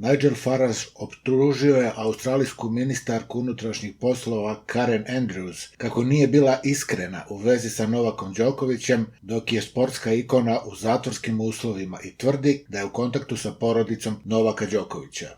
Nigel Farage optužio je australijsku ministarku unutrašnjih poslova Karen Andrews kako nije bila iskrena u vezi sa Novakom Đokovićem dok je sportska ikona u zatvorskim uslovima i tvrdi da je u kontaktu sa porodicom Novaka Đokovića.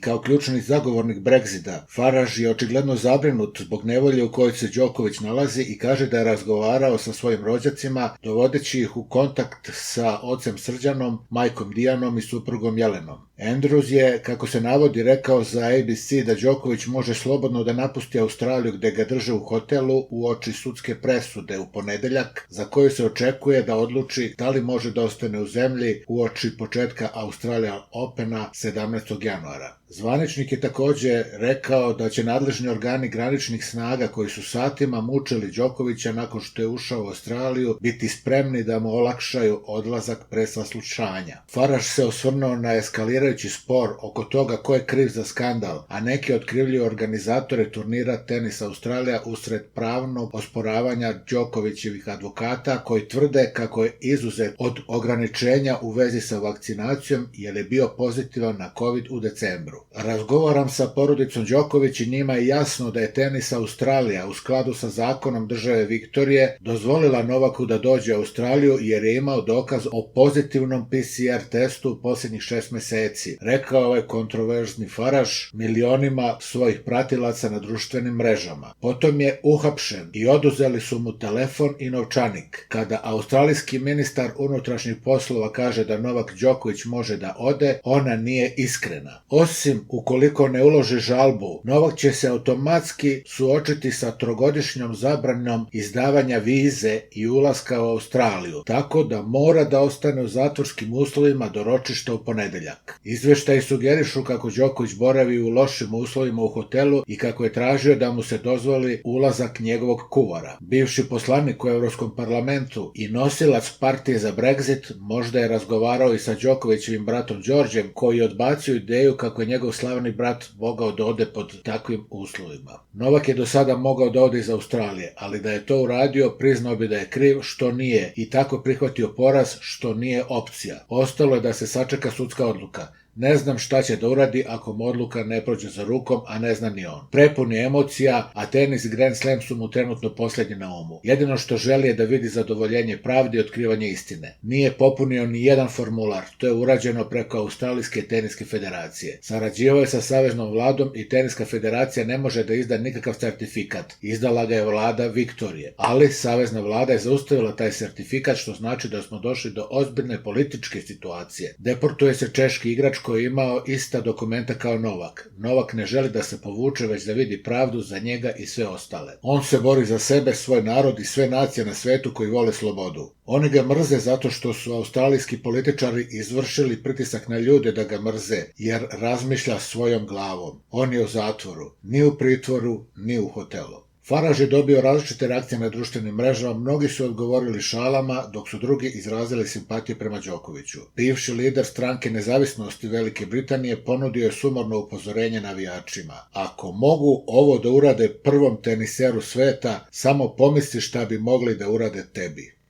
Kao ključni zagovornik Brexita, Farage je očigledno zabrinut zbog nevolje u kojoj se Đoković nalazi i kaže da je razgovarao sa svojim rođacima, dovodeći ih u kontakt sa ocem Srđanom, majkom Dijanom i suprugom Jelenom. Andrews je, kako se navodi, rekao za ABC da Đoković može slobodno da napusti Australiju gde ga drže u hotelu uoči sudske presude u ponedeljak, za koju se očekuje da odluči da li može da ostane u zemlji uoči početka Australian Opena 17. januara. Zvaničnik je takođe rekao da će nadležni organi graničnih snaga koji su satima mučili Đokovića nakon što je ušao u Australiju biti spremni da mu olakšaju odlazak pre saslušanja. Farage se osvrnuo na eskalirajući spor oko toga ko je kriv za skandal, a neki otkrivljuju organizatore turnira Tenis Australija usred pravnog osporavanja Đokovićevih advokata koji tvrde kako je izuzet od ograničenja u vezi sa vakcinacijom jer je bio pozitivan na COVID u decembru. Razgovaram sa porodicom Đoković i njima je jasno da je Tenis Australija u skladu sa zakonom države Viktorije dozvolila Novaku da dođe u Australiju jer je imao dokaz o pozitivnom PCR testu u posljednjih 6 meseci, rekao ovaj kontroverzni Farage milionima svojih pratilaca na društvenim mrežama. Potom je uhapšen i oduzeli su mu telefon i novčanik. Kada australijski ministar unutrašnjih poslova kaže da Novak Đoković može da ode, ona nije iskrena. Osim ukoliko ne uloži žalbu, Novak će se automatski suočiti sa trogodišnjom zabranom izdavanja vize i ulaska u Australiju, tako da mora da ostane u zatvorskim uslovima do ročišta u ponedeljak. Izveštaji sugerišu kako Đoković boravi u lošim uslovima u hotelu i kako je tražio da mu se dozvoli ulazak njegovog kuvara. Bivši poslanik u Evropskom parlamentu i nosilac partije za Brexit možda je razgovarao i sa Đokovićevim bratom Đorđem, koji je odbacio ideju kako je njegov slavni brat mogao da ode pod takvim uslovima. Novak je do sada mogao da ode iz Australije, ali da je to uradio, priznao bi da je kriv, što nije, i tako prihvatio poraz, što nije opcija. Ostalo je da se sačeka sudska odluka. Ne znam šta će da uradi ako mu odluka ne prođe za rukom, a ne zna ni on. Prepun je emocija, a tenis i Grand Slam su mu trenutno posljednji na umu. Jedino što želi je da vidi zadovoljenje pravde i otkrivanje istine. Nije popunio ni jedan formular, to je urađeno preko Australijske teniske federacije. Sarađivao je sa saveznom vladom i teniska federacija ne može da izda nikakav sertifikat. Izdala ga je vlada Viktorije, ali savezna vlada je zaustavila taj sertifikat, što znači da smo došli do ozbiljne političke situacije. Deportuje se češki igrač koji je imao ista dokumenta kao Novak. Novak ne želi da se povuče, već da vidi pravdu za njega i sve ostale. On se bori za sebe, svoj narod i sve nacije na svetu koji vole slobodu. Oni ga mrze zato što su australijski političari izvršili pritisak na ljude da ga mrze, jer razmišlja svojom glavom. On je u zatvoru, ni u pritvoru, ni u hotelu. Farage je dobio različite reakcije na društvenim mrežama, mnogi su odgovorili šalama, dok su drugi izrazili simpatiju prema Đokoviću. Bivši lider stranke nezavisnosti Velike Britanije ponudio je sumorno upozorenje navijačima. Ako mogu ovo da urade prvom teniseru sveta, samo pomisli šta bi mogli da urade tebi.